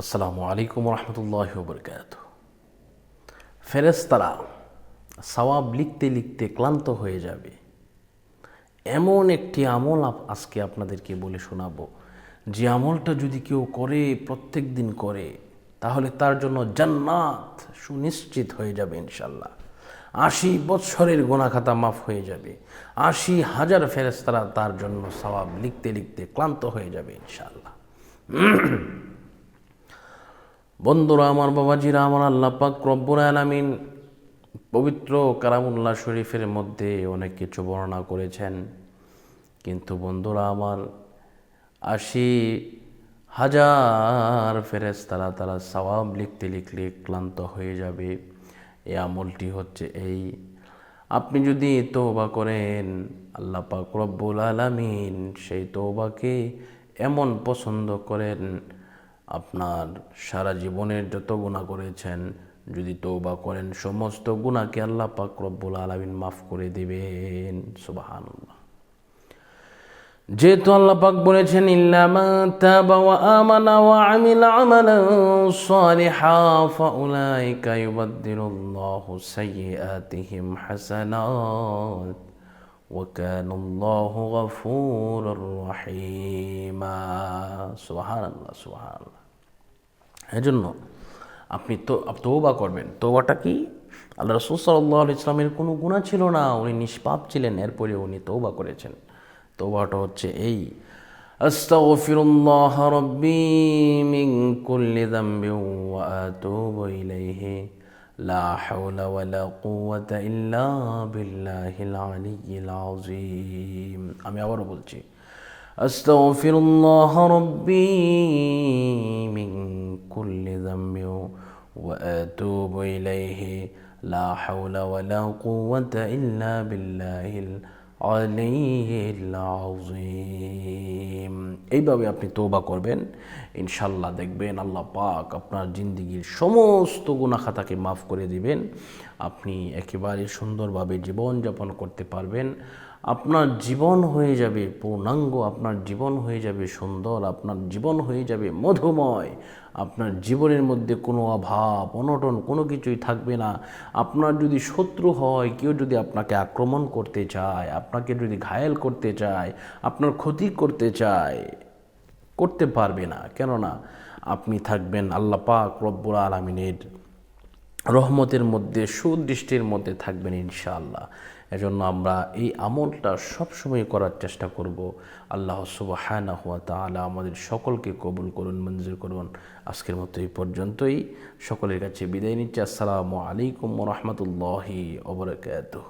আসসালামু আলাইকুম রহমতুল্লাহ বরকাত। ফেরেশতারা সওয়াব লিখতে লিখতে ক্লান্ত হয়ে যাবে। এমন একটি আমল আজকে আপনাদেরকে বলে শোনাবো, যে আমলটা যদি কেউ করে, প্রত্যেক দিন করে, তাহলে তার জন্য জান্নাত সুনিশ্চিত হয়ে যাবে ইনশাল্লাহ। ৮০ বৎসরের গুনাহখাতা মাফ হয়ে যাবে। ৮০,০০০ ফেরেশতারা তার জন্য সওয়াব লিখতে লিখতে ক্লান্ত হয়ে যাবে ইনশাল্লাহ। বন্ধুরা আমার, বাবাজিরা আমার, আল্লাহ পাক রব্বুল আলামিন পবিত্র কালামুল্লাহ শরীফের মধ্যে অনেক কিছু বর্ণনা করেছেন, কিন্তু বন্ধুরা আমার ৮০,০০০ ফেরেশতারা তারা সওয়াব লিখতে লিখলে ক্লান্ত হয়ে যাবে। এই আমলটি হচ্ছে এই: আপনি যদি তওবা করেন, আল্লাহ পাক রব্বুল আলামিন সেই তওবাকে এমন পছন্দ করেন, আপনার সারা জীবনের যত গুনাহ করেছেন যদি তওবা করেন, সমস্ত গুনাহকে আল্লাহ পাক রব্বুল আলামিন মাফ করে দিবেন। সুবহানাল্লাহ। যেহেতু আল্লাহ পাক বলেছেন, ইল্লা মান তাবা ওয়া আমানা ওয়া আমিলা আমালান সালিহা ফাউলাইকা ইউবাদদিলুল্লাহু সাইয়্যাতিহিম হাসানাত ওয়া কানাল্লাহু গফুরুর রহিমা। সুবহানাল্লাহ, সুবহানাল্লাহ। এজন্য আপনি তওবা করবেন। তওবাটা কি? আল্লাহ রাসূল সাল্লাল্লাহু আলাইহি ওয়াসাল্লামের কোনো গুনাহ ছিল না, উনি নিষ্পাপ ছিলেন, এরপরে উনি তওবা করেছেন। তওবাটা হচ্ছে এই: আস্তাগফিরুল্লাহ রাব্বি মিন কুল্লি যামবিন ওয়া আতুবু ইলাইহি লা হাওলা ওয়ালা কুওয়াতা ইল্লা বিল্লাহিল আলিয়্যিল আযীম। আমি আবারও বলছি, আস্তাগফিরুল্লাহ রাব্বি মিন কুল্লি যামবিন ওয়া আতুবু ইলাইহি লা হাওলা ওয়ালা কুওয়াতা ইল্লা বিল্লাহিল আলিয়্যিল আযীম। এইভাবে আপনি তওবা করবেন, ইনশাল্লাহ দেখবেন আল্লাহ পাক আপনার জিন্দেগীর সমস্ত গুনাহ খাতাকে মাফ করে দিবেন। আপনি একেবারে সুন্দরভাবে জীবনযাপন করতে পারবেন। আপনার জীবন হয়ে যাবে পূর্ণাঙ্গ, আপনার জীবন হয়ে যাবে সুন্দর, আপনার জীবন হয়ে যাবে মধুময়। আপনার জীবনের মধ্যে কোনো অভাব অনটন কোনো কিছুই থাকবে না। আপনার যদি শত্রু হয়, কেউ যদি আপনাকে আক্রমণ করতে চায়, আপনাকে যদি ঘায়েল করতে চায়, আপনার ক্ষতি করতে চায়, করতে পারবে না। কেননা আপনি থাকবেন আল্লাহ পাক রব্বুল আলামিনের রহমতের মধ্যে, সুদৃষ্টির মধ্যে থাকবেন ইনশাআল্লাহ। এজন্য আমরা এই আমলটা সবসময় করার চেষ্টা করব। আল্লাহ সুবহানাহু ওয়া তাআলা আমাদের সকলকে কবুল করুন, মঞ্জুর করুন। আজকের মতো এই পর্যন্তই। সকলের কাছে বিদায় নিচ্ছি। আসসালামু আলাইকুম ওয়া রাহমাতুল্লাহি ওয়া বারাকাতুহু।